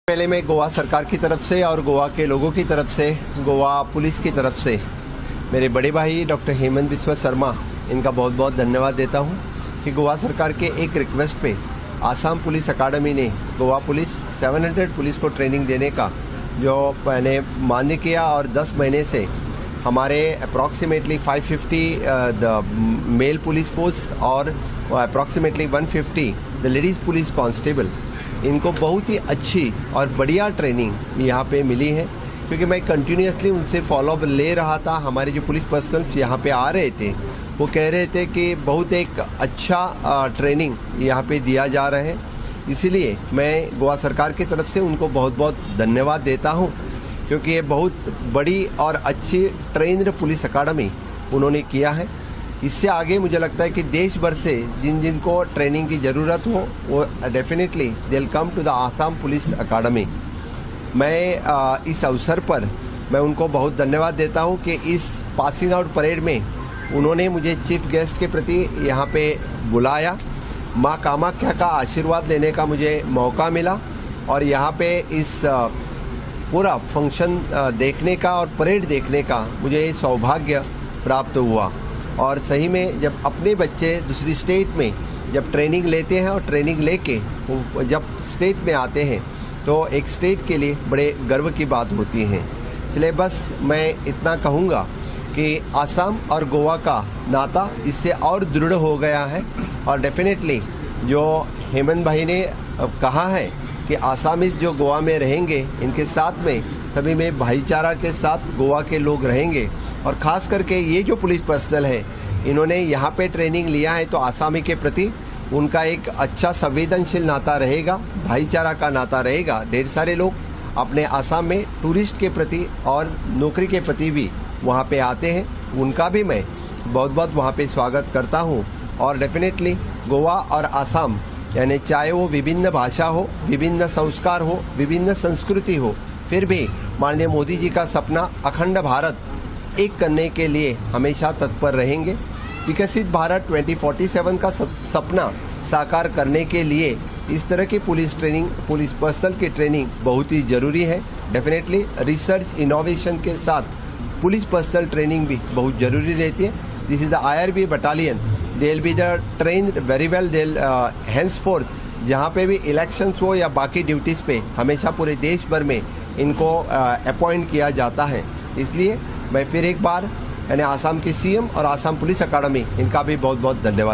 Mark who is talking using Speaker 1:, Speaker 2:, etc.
Speaker 1: पहले मैं गोवा सरकार की तरफ से और गोवा के लोगों की तरफ से, गोवा पुलिस की तरफ से मेरे बड़े भाई डॉक्टर हेमंत बिस्वा शर्मा इनका बहुत बहुत धन्यवाद देता हूं कि गोवा सरकार के एक रिक्वेस्ट पे आसाम पुलिस अकादमी ने गोवा पुलिस 700 पुलिस को ट्रेनिंग देने का जो मैंने मान्य किया और 10 महीने से हमारे approximately 550 the male police force और approximately 150 the ladies police constable, इनको बहुत ही अच्छी और बढ़िया ट्रेनिंग यहाँ पे मिली है। क्योंकि मैं कंटिन्यूसली उनसे फॉलोअप ले रहा था। हमारे जो पुलिस पर्सनल्स यहाँ पे आ रहे थे वो कह रहे थे कि बहुत एक अच्छा ट्रेनिंग यहाँ पे दिया जा रहा है। इसीलिए मैं गोवा सरकार की तरफ से उनको बहुत बहुत धन्यवाद देता हूँ, क्योंकि ये बहुत बड़ी और अच्छी ट्रेन्ड पुलिस अकादमी उन्होंने किया है। इससे आगे मुझे लगता है कि देश भर से जिन जिन को ट्रेनिंग की ज़रूरत हो वो definitely they will come to the Assam police academy. मैं इस अवसर पर मैं उनको बहुत धन्यवाद देता हूं कि इस पासिंग आउट परेड में उन्होंने मुझे चीफ गेस्ट के प्रति यहाँ पे बुलाया। माँ कामाख्या का आशीर्वाद लेने का मुझे मौका मिला और यहाँ पे इस पूरा फंक्शन देखने का और परेड देखने का मुझे सौभाग्य प्राप्त हुआ। और सही में जब अपने बच्चे दूसरी स्टेट में जब ट्रेनिंग लेते हैं और ट्रेनिंग लेके जब स्टेट में आते हैं तो एक स्टेट के लिए बड़े गर्व की बात होती है। इसलिए बस मैं इतना कहूँगा कि आसाम और गोवा का नाता इससे और दृढ़ हो गया है। और डेफिनेटली जो हेमंत भाई ने कहा है कि आसामीज जो गोवा में रहेंगे इनके साथ में सभी में भाईचारा के साथ गोवा के लोग रहेंगे। और ख़ास करके ये जो पुलिस पर्सनल है इन्होंने यहाँ पे ट्रेनिंग लिया है तो आसामी के प्रति उनका एक अच्छा संवेदनशील नाता रहेगा, भाईचारा का नाता रहेगा। ढेर सारे लोग अपने आसाम में टूरिस्ट के प्रति और नौकरी के प्रति भी वहाँ पे आते हैं, उनका भी मैं बहुत बहुत वहाँ पे स्वागत करता हूँ। और डेफिनेटली गोवा और आसाम यानी चाहे वो विभिन्न भाषा हो, विभिन्न संस्कार हो, विभिन्न संस्कृति हो, फिर भी माननीय मोदी जी का सपना अखंड भारत एक करने के लिए हमेशा तत्पर रहेंगे। विकसित भारत 2047 का सपना साकार करने के लिए इस तरह की पुलिस ट्रेनिंग, पुलिस पर्सनल की ट्रेनिंग बहुत ही ज़रूरी है। डेफिनेटली रिसर्च इनोवेशन के साथ पुलिस पर्सनल ट्रेनिंग भी बहुत ज़रूरी रहती है। This is the IRB battalion, they will be the trained very well, they henceforth जहाँ पे भी इलेक्शंस हो या बाकी ड्यूटीज़ पे हमेशा पूरे देश भर में इनको अपॉइंट किया जाता है। इसलिए मैं फिर एक बार यानी आसाम की CM और आसाम पुलिस अकादमी इनका भी बहुत बहुत धन्यवाद।